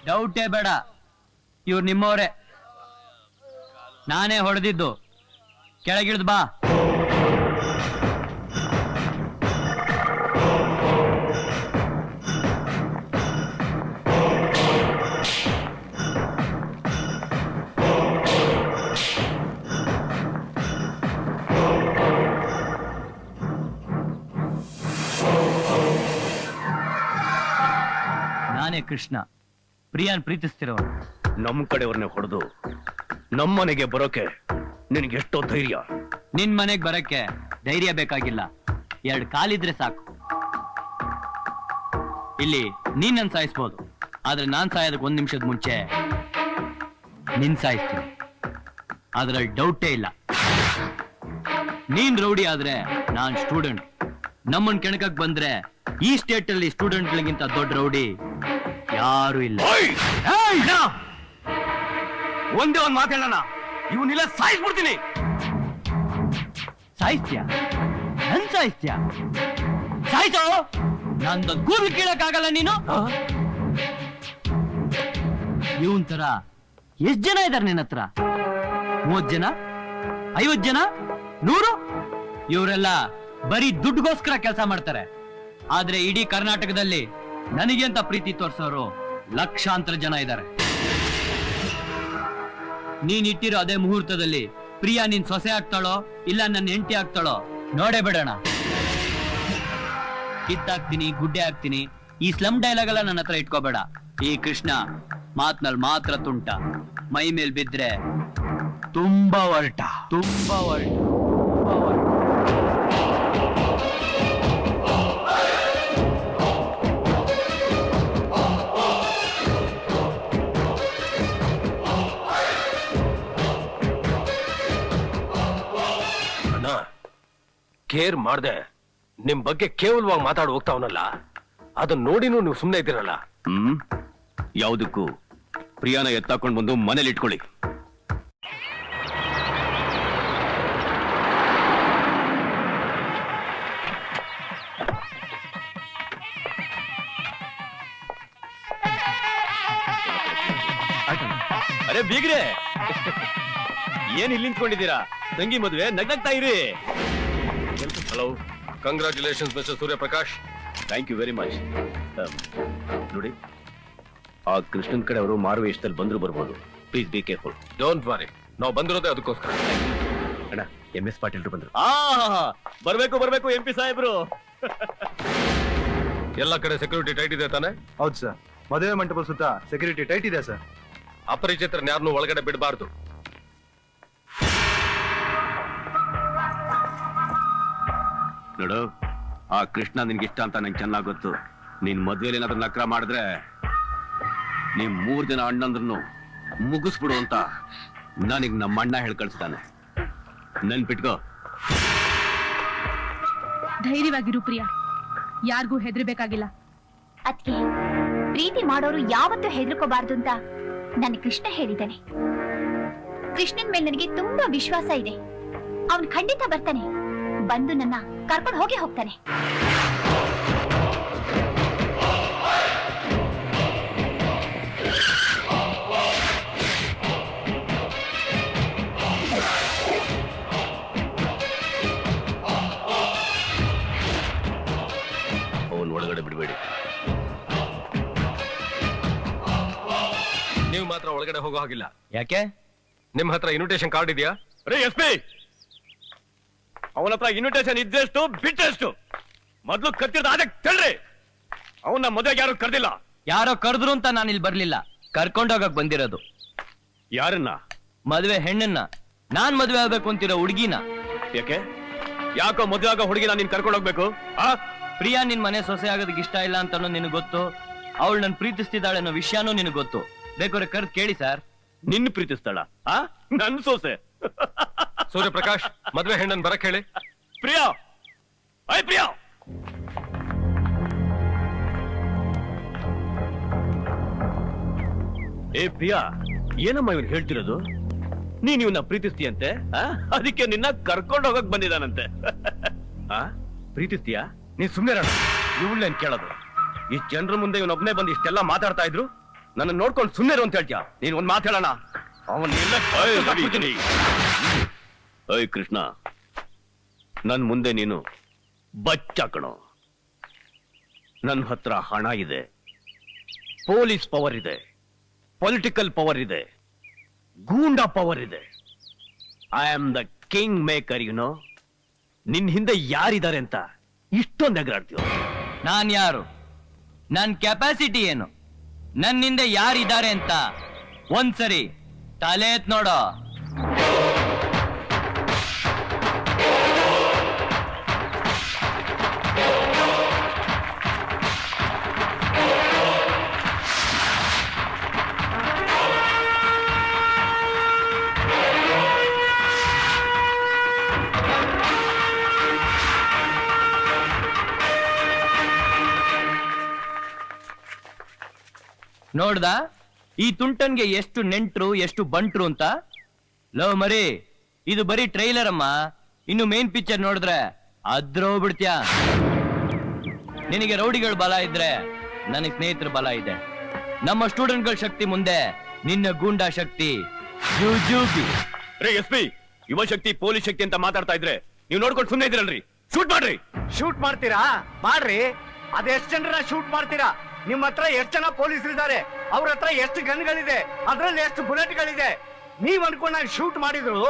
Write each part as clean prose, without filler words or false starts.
ಡೌಟೇ ಬೇಡ, ಇವ್ರು ನಿಮ್ಮವರೇ. ನಾನೇ ಹೊಡೆದಿದ್ದು. ಕೆಳಗಿಳಿದು ಬಾ. ನಾನೇ ಕೃಷ್ಣ, ಪ್ರಿಯಾನ್ ಪ್ರೀತಿಸ್ತಿರೋರು. ನಮ್ ಕಡೆಯವ್ರನ್ನೇ ಹೊಡೆದು ನಮ್ಮನೆಗೆ ಬರೋಕೆ ನಿನಗೆ ಎಷ್ಟೋ ಧೈರ್ಯ? ನಿನ್ ಮನೆಗ್ ಬರಕ್ಕೆ ಧೈರ್ಯ ಬೇಕಾಗಿಲ್ಲ, 2 ಕಾಲಿದ್ರೆ ಸಾಕು. ಇಲ್ಲಿ ನೀನ್ ನನ್ ಸಾಯಿಸ್ಬೋದು, ಆದ್ರೆ ನಾನ್ ಸಾಯೋದಕ್ಕೆ 1 ನಿಮಿಷದ ಮುಂಚೆ ನಿನ್ ಸಾಯಿಸ್ತೀನಿ. ಅದ್ರಲ್ಲಿ ಡೌಟೇ ಇಲ್ಲ. ನೀನ್ ರೌಡಿ ಆದ್ರೆ ನಾನ್ ಸ್ಟೂಡೆಂಟ್. ನಮ್ಮನ್ ಕೆಣಕಕ್ ಬಂದ್ರೆ ಈ ಸ್ಟೇಟ್ ಅಲ್ಲಿ ಸ್ಟೂಡೆಂಟ್ಗಳಿಗಿಂತ ದೊಡ್ಡ ರೌಡಿ ಯಾರು ಇಲ್ಲ. ಒಂದೇ ಒಂದ್ ಮಾತಾಡೋಣ, ಇವನ್ನೆಲ್ಲ ಸಾಯಿಸ್ಬಿಡ್ತೀನಿ. ಸಾಹಿತ್ಯ ನನ್ ಸಾಹಿತ್ಯ ಸಾಯ್ತೋ? ನಂದು ಕೂದಲು ಕೀಳಕ್ಕಾಗಲ್ಲ ನೀನು. ಇವನ್ ತರ ಎಷ್ಟ್ ಜನ ಇದಾರೆ ನಿನ್ನ ಹತ್ರ? 30 ಜನ, 50 ಜನ, 100? ಇವರೆಲ್ಲ ಬರೀ ದುಡ್ಡುಗೋಸ್ಕರ ಕೆಲಸ ಮಾಡ್ತಾರೆ. ಆದ್ರೆ ಇಡೀ ಕರ್ನಾಟಕದಲ್ಲಿ ನನಗೆ ಅಂತ ಪ್ರೀತಿ ತೋರ್ಸೋರು ಲಕ್ಷಾಂತರ ಜನ ಇದ್ದಾರೆ. ನೀನ್ ಇಟ್ಟಿರೋ ಅದೇ ಮುಹೂರ್ತದಲ್ಲಿ ಪ್ರಿಯಾ ನಿನ್ ಸೊಸೆ ಆಗ್ತಾಳೋ ಇಲ್ಲ ನನ್ನ ಹೆಂಡತಿ ಆಗ್ತಾಳೋ ನೋಡೇ ಬಿಡೋಣ. ಕಿತ್ತಾಕ್ತೀನಿ, ಗುಡ್ಡೆ ಹಾಕ್ತೀನಿ. ಈ ಸ್ಲಮ್ ಡೈಲಾಗ್ ಎಲ್ಲ ನನ್ನ ಹತ್ರ ಇಟ್ಕೋಬೇಡ. ಈ ಕೃಷ್ಣ ಮಾತ್ನಲ್ಲಿ ಮಾತ್ರ ತುಂಟ, ಮೈ ಮೇಲ್ ಬಿದ್ರೆ ತುಂಬಾ ಒರಟ, ತುಂಬಾ ಒರಟ. ಕೇರ್ ಮಾಡ್ದೆ ನಿಮ್ ಬಗ್ಗೆ ಕೇವಲವಾಗಿ ಮಾತಾಡಿ ಹೋಗ್ತಾವನಲ್ಲ, ಅದನ್ನ ನೋಡಿನೂ ನೀವು ಸುಮ್ಮನೆ ಇದ್ದೀರಲ್ಲ. ಯಾವುದಕ್ಕೂ ಪ್ರಿಯಾನ ಎತ್ತಾಕೊಂಡ್ ಬಂದು ಮನೇಲಿ ಇಟ್ಕೊಳ್ಳಿ. ಅರೆ ಬೀಗ್ರೆ, ಏನ್ ಇಲ್ಲಿ ನಿಂತ್ಕೊಂಡಿದ್ದೀರಾ? ತಂಗಿ ಮದುವೆ ನಗ್ನಗ್ತಾ ಇರಿ. Hello, congratulations mister Suryaprakash. Thank you very much. ನೋಡಿ, ಆ ಕೃಷ್ಣನ್ ಕಡೆ ಅವರು ಮಾರು ವೇಷದಲ್ಲಿ ಬಂದ್ರು ಬರ್ಬೋದು. Please be careful. Don't worry, ನಾವು ಬಂದಿರೋದೇ ಅದಕ್ಕೋಸ್ಕರ. ಅಣ್ಣ, MS ಪಾಟೀಲ್ ಬಂದ್ರು. ಬರ್ಬೇಕು ಬರ್ಬೇಕು MP ಸಾಹೇಬ್ರು. ಎಲ್ಲ ಕಡೆ ಸೆಕ್ಯೂರಿಟಿ ಟೈಟ್ ಇದೆ ತಾನೆ? ಹೌದು ಸರ್, ಮದುವೆ ಮಂಟಪ ಸುತ್ತ ಸೆಕ್ಯೂರಿಟಿ ಟೈಟ್ ಇದೆ ಸರ್. ಅಪರಿಚಿತರನ್ನ ಯಾರನ್ನೂ ಒಳಗಡೆ ಬಿಡಬಾರ್ದು. ನೋಡು, ಆ ಕೃಷ್ಣ ನಿನ್ಗಿಷ್ಟ ಅಂತ ನಂಗೆ ಚೆನ್ನಾಗ್ ಗೊತ್ತು. ನೀನ್ ಮದ್ವೆಲಿ ಏನಾದ್ರೂ ನಕ್ರ ಮಾಡಿದ್ರೆ ನೀವ್ 3 ಜನ ಅಣ್ಣಂದ್ರೂ ಮುಗಿಸ್ಬಿಡು ಅಂತ ನನಗ್ ನಮ್ಮ ಅಣ್ಣ ಹೇಳ್ ಕಳಿಸ್ತಾನೆ. ನೆನ್ಪಿಟ್ಕೋ. ಧೈರ್ಯವಾಗಿರು ಪ್ರಿಯಾ, ಯಾರಿಗೂ ಹೆದರ್ಬೇಕಾಗಿಲ್ಲ. ಅದ್ಕೆ ಪ್ರೀತಿ ಮಾಡೋರು ಯಾವತ್ತೂ ಹೆದರ್ಕೋಬಾರ್ದು ಅಂತ ನನ್ನ ಕೃಷ್ಣ ಹೇಳಿದ್ದಾನೆ. ಕೃಷ್ಣನ್ ಮೇಲೆ ನನಗೆ ತುಂಬಾ ವಿಶ್ವಾಸ ಇದೆ. ಅವನ್ ಖಂಡಿತ ಬರ್ತಾನೆ, ಬಂದು ನನ್ನ ಕರ್ಕೊಂಡು ಹೋಗೇ ಹೋಗ್ತಾನೆ. ಅವನ್ ಒಳಗಡೆ ಬಿಡಬೇಡಿ. ನೀವು ಮಾತ್ರ ಒಳಗಡೆ ಹೋಗೋ ಹಾಗಿಲ್ಲ. ಯಾಕೆ? ನಿಮ್ ಹತ್ರ ಇನ್ವಿಟೇಷನ್ ಕಾರ್ಡ್ ಇದೆಯಾ? ರೇ ಎಸ್ ಪಿ, ಅವನ ಹತ್ರ ಇನ್ವಿಟೇಷನ್ ಇದ್ದೆಷ್ಟು ಬಿಟ್ಟೆಷ್ಟು ಮೊದ್ಲು ಕತ್ತಿರ್ದ ಅದಕ್ಕೆ ತಳ್ರಿ. ಅವನ್ನ ಮದುವೆಗೆ ಯಾರು ಕರೆದಿಲ್ಲ. ಯಾರೋ ಕರೆದ್ರು ಅಂತ ನಾನು ಇಲ್ಲಿ ಬರ್ಲಿಲ್ಲ, ಕರ್ಕೊಂಡೋಗಕ್ ಬಂದಿರೋದು. ಯಾರನ್ನ? ಮದ್ವೆ ಹೆಣ್ಣನ್ನ. ನಾನ್ ಮದ್ವೆ ಆಗ್ಬೇಕು ಅಂತಿರೋ ಹುಡುಗಿನ. ಯಾಕೆ? ಯಾಕೋ ಮದುವೆ ಆಗೋ ಹುಡುಗಿನ ನೀನ್ ಕರ್ಕೊಂಡು ಹೋಗ್ಬೇಕು? ಪ್ರಿಯಾ ನಿನ್ ಮನೆ ಸೊಸೆ ಆಗೋದಕ್ಕೆ ಇಷ್ಟ ಇಲ್ಲ ಅಂತ ನಿನಗೆ ಗೊತ್ತು. ಅವಳು ನನ್ ಪ್ರೀತಿಸ್ತಿದ್ದಾಳೆ ಅನ್ನೋ ವಿಷಯನೂ ನಿನಗೆ ಗೊತ್ತು. ಬೇಕಾದ್ರೆ ಕರೆದು ಕೇಳಿ ಸರ್. ನಿನ್ನ ಪ್ರೀತಿಸ್ತಾಳ? ನನ್ ಸೊಸೆ. ಸೂರ್ಯಪ್ರಕಾಶ್, ಮದ್ವೆ ಹೆಣ್ಣನ್ ಬರಕ್ ಹೇಳಿ. ಪ್ರಿಯಾ, ಐ ಪ್ರಿಯಾ. ಏ ಪ್ರಿಯಾ, ಏನಮ್ಮ ಇವನು ಹೇಳ್ತಿರೋದು? ನೀನ್ ಇವನ್ನ ಪ್ರೀತಿಸ್ತೀಯಂತೆ, ಅದಕ್ಕೆ ನಿನ್ನ ಕರ್ಕೊಂಡು ಹೋಗಕ್ ಬಂದಿದ್ದಾನಂತೆ. ಪ್ರೀತಿಸ್ತೀಯಾ? ನೀನ್ ಸುಮ್ಮನೆ ಇವಳೇನ್ ಕೇಳೋದು? ಈ ಜನರ ಮುಂದೆ ಇವನೊಬ್ನೇ ಬಂದು ಇಷ್ಟೆಲ್ಲ ಮಾತಾಡ್ತಾ ಇದ್ರು, ನನ್ನ ನೋಡ್ಕೊಂಡು ಸುಮ್ಮನೆ ಅಂತ ಹೇಳ್ತೀಯ? ನೀನ್ ಒಂದ್ ಮಾತಾಡೋಣ. ಅಯ್ ಕೃಷ್ಣ, ನನ್ ಮುಂದೆ ನೀನು ಬಚ್ಚಾಕಣೋ. ನನ್ನ ಹತ್ರ ಹಣ ಇದೆ, ಪೊಲೀಸ್ ಪವರ್ ಇದೆ, ಪೊಲಿಟಿಕಲ್ ಪವರ್ ಇದೆ, ಗೂಂಡಾ ಪವರ್ ಇದೆ. I am the king maker. YONO, ನಿನ್ ಹಿಂದೆ ಯಾರಿದ್ದಾರೆ ಅಂತ ಇಷ್ಟೊಂದು ಎಗರಾಡ್ತೀವ? ನಾನ್ ಯಾರು? ನನ್ ಕೆಪಾಸಿಟಿ ಏನು? ನನ್ನಿಂದ ಯಾರಿದ್ದಾರೆ ಅಂತ ಒಂದ್ಸರಿ ತಲೆ ಎತ್ ನೋಡೋ. ನೋಡ್ದ ಈ ತುಂಟನ್ಗೆ ಎಷ್ಟು ನೆಂಟ್ರು ಎಷ್ಟು ಬಂಟ್ರು ಅಂತ? ಲವ್ ಮರಿ, ಇದು ಬರೀ ಟ್ರೈಲರ್ ಅಮ್ಮ. ಇನ್ನು ಮೇನ್ ಪಿಕ್ಚರ್ ನೋಡಿದ್ರೆ ಅದ್ರೋಗ್ಬಿಡ್ತೀಯ. ನಿನಗೆ ರೌಡಿಗಳ ಬಲ ಇದ್ರೆ ನನಗೆ ಸ್ನೇಹಿತರ ಬಲ ಇದೆ. ನಮ್ಮ ಸ್ಟೂಡೆಂಟ್ಗಳ ಶಕ್ತಿ ಮುಂದೆ ನಿನ್ನ ಗೂಂಡಾ ಶಕ್ತಿ ಜೂಜೂಬಿ. ರೇ ಎಸ್ ಪಿ, ಯುವ ಶಕ್ತಿ ಪೊಲೀಸ್ ಶಕ್ತಿ ಅಂತ ಮಾತಾಡ್ತಾ ಇದ್ರೆ ನೀವು ನೋಡ್ಕೊಂಡು ಸುಮ್ಮನೆ ಇದ್ರಲ್ರಿ. ಶೂಟ್ ಮಾಡ್ರಿ. ಶೂಟ್ ಮಾಡ್ತೀರಾ? ಮಾಡ್ರಿ. ಅದೆಷ್ಟು ಜನರನ್ನ ಶೂಟ್ ಮಾಡ್ತೀರಾ? ನಿಮ್ಮ ಹತ್ರ ಎಷ್ಟು ಜನ ಪೊಲೀಸರಿದ್ದಾರೆ? ಅವ್ರ ಹತ್ರ ಎಷ್ಟು ಗನ್ಗಳಿದೆ? ಅದ್ರಲ್ಲಿ ಎಷ್ಟು ಬುಲೆಟ್ಗಳಿದೆ? ನೀವ್ ಅನ್ಕೊಂಡಾಗ ಶೂಟ್ ಮಾಡಿದ್ರು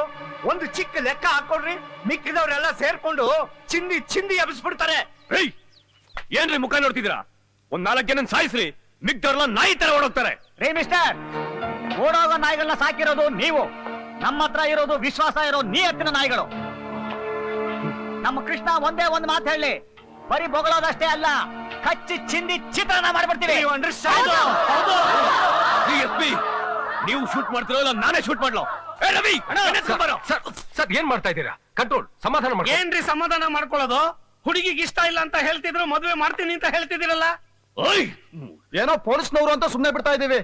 ಒಂದು ಚಿಕ್ಕ ಲೆಕ್ಕ ಹಾಕೊಡ್ರಿ, ಮಿಕ್ಕಿದವ್ರೆಲ್ಲ ಸೇರ್ಕೊಂಡು ಚಿಂದಿ ಚಿಂದಿ ಎಬ್ಬಿಸ್ಬಿಡ್ತಾರೆ. ಏನ್ರಿ ಮುಖ ನೋಡ್ತಿದ್ದೀರಾ? ಒಂದ್ 4 ಜನ ಸಾಯಿಸ್ರಿ, ಮಿಕ್ದವ್ರೆಲ್ಲ ನಾಯಿ ತರ ಓಡೋಗ್ತಾರೆ. ರೇ ಮಿಸ್ಟರ್, ಓಡೋಗೋ ನಾಯಿಗಳನ್ನ ಸಾಕಿರೋದು ನೀವು. ನಮ್ಮ ಹತ್ರ ಇರೋದು ವಿಶ್ವಾಸ ಇರೋ ನಿಯತ್ತಿನ ನಾಯಿಗಳು. ನಮ್ಮ ಕೃಷ್ಣ ಒಂದೇ ಒಂದು ಮಾತು ಹೇಳಿ, ಬರೀ ಬೊಗಳೋದಷ್ಟೇ ಅಲ್ಲ, ಕಚ್ಚಿ ಚಿಂದಿ ಚಿತ್ರಾನ್ನ ಮಾಡ್ಬಿಡ್ತೀವಿ. ನೀವು ಶೂಟ್ ಮಾಡ್ತಿರೋ ಇಲ್ಲ ನಾನೇ ಶೂಟ್ ಮಾಡ್ಲೋ? ಸರ್ ಏನ್ ಮಾಡ್ತಾ ಇದ್ದೀರಾ? ಕಂಟ್ರೋಲ್, ಸಮಾಧಾನ ಮಾಡಿ. ಏನ್ರಿ ಸಮಾಧಾನ ಮಾಡ್ಕೊಳ್ಳೋದು? ಹುಡುಗಿಗೆ ಇಷ್ಟ ಇಲ್ಲ ಅಂತ ಹೇಳ್ತಿದ್ರು, ಮದುವೆ ಮಾಡ್ತೀನಿ ಅಂತ ಹೇಳ್ತಿದಿರಲ್ಲ. ಏನೋ ಪೊಲೀಸ್ನವರು ಅಂತ ಸುಮ್ನೆ ಬಿಡ್ತಾ ಇದೀವಿ,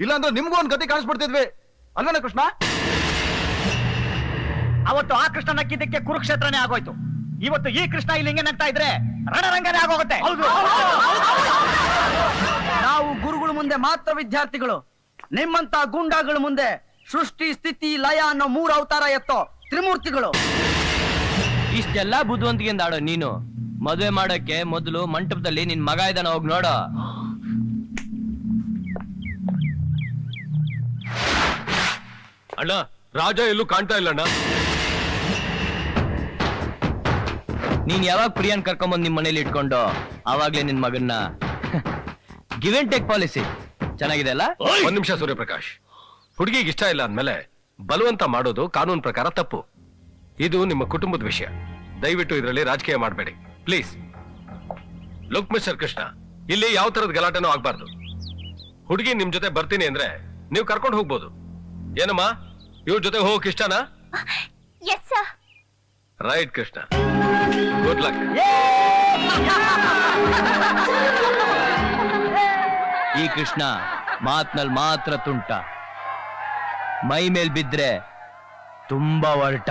ಇಲ್ಲಾಂದ್ರೆ ನಿಮ್ಗೂ ಒಂದ್ ಗತಿ ಕಾಣಿಸ್ಬಿಡ್ತಿದ್ವಿ ಅಲ್ವೇನ ಕೃಷ್ಣ? ಅವತ್ತು ಆ ಕೃಷ್ಣ ನಕ್ಕಿದ್ದಕ್ಕೆ ಕುರುಕ್ಷೇತ್ರನೇ ಆಗೋಯ್ತು. ಇವತ್ತು ಈ ಕೃಷ್ಣ ಇಲ್ಲಿ ಹಿಂಗೆ ನಗ್ತಾ ಇದ್ರೆ ರಣರಂಗನೇ ಆಗೋಗುತ್ತೆ. ನಾವು ಗುರುಗಳ ಮುಂದೆ ಮಾತ್ರ ವಿದ್ಯಾರ್ಥಿಗಳು. ನಿಮ್ಮಂತ ಗೂಂಡಾಗಳ ಮುಂದೆ ಸೃಷ್ಟಿ ಸ್ಥಿತಿ ಲಯ ಅನ್ನೋ 3 ಅವತಾರ ಎತ್ತೋ ತ್ರಿಮೂರ್ತಿಗಳು. ಇಷ್ಟೆಲ್ಲ ಬುದ್ಧಿವಂತಿಕೆಯಿಂದ ಆಡೋ ನೀನು ಮದುವೆ ಮಾಡಕ್ಕೆ ಮೊದಲು ಮಂಟಪದಲ್ಲಿ ನಿನ್ ಮಗ ಇದ್ದಾನ, ಹೋಗಿ ನೋಡ. ಅಣ್ಣ, ರಾಜ ಎಲ್ಲೂ ಕಾಣ್ತಾ ಇಲ್ಲ ಅಣ್ಣ. ನೀನ್ ಯಾವಾಗ ಪ್ರಿಯಾನ್ ಕರ್ಕೊಂಬಂದ್ ನಿಮ್ ಮನೇಲಿ ಇಟ್ಕೊಂಡು ಅವಾಗ್ಲೇ ನಿನ್ ಮಗನ್ನ ಗಿವ್ ಅಂಡ್ ಟೇಕ್ ಪಾಲಿಸಿ ಚೆನ್ನಾಗಿದೆ ಅಲ್ಲ? ಒಂದ್ ನಿಮಿಷ ಸೂರ್ಯಪ್ರಕಾಶ್, ಹುಡುಗಿಗೆ ಇಷ್ಟ ಇಲ್ಲ ಅಂದ್ಮೇಲೆ ಬಲವಂತ ಮಾಡೋದು ಕಾನೂನು ಪ್ರಕಾರ ತಪ್ಪು. ಇದು ನಿಮ್ಮ ಕುಟುಂಬದ ವಿಷಯ. ದಯವಿಟ್ಟು ಇದರಲ್ಲಿ ರಾಜಕೀಯ ಮಾಡಬೇಡಿ ಪ್ಲೀಸ್. ಲುಕ್ ಮಿಸ್ಟರ್ ಕೃಷ್ಣ, ಇಲ್ಲಿ ಯಾವ ತರದ ಗಲಾಟೆನೂ ಆಗ್ಬಾರ್ದು. ಹುಡುಗಿ ನಿಮ್ ಜೊತೆ ಬರ್ತೀನಿ ಅಂದ್ರೆ ನೀವು ಕರ್ಕೊಂಡು ಹೋಗ್ಬೋದು. ಏನಮ್ಮ, ಇವ್ರ ಜೊತೆ ಹೋಗಕ್ ಇಷ್ಟನಾ? Yes sir. Right Krishna, good luck. ಈ ಕೃಷ್ಣ ಮಾತ್ನಲ್ಲಿ ಮಾತ್ರ ತುಂಟ, ಮೈ ಮೇಲ್ ಬಿದ್ರೆ ತುಂಬಾ ಒರಟ.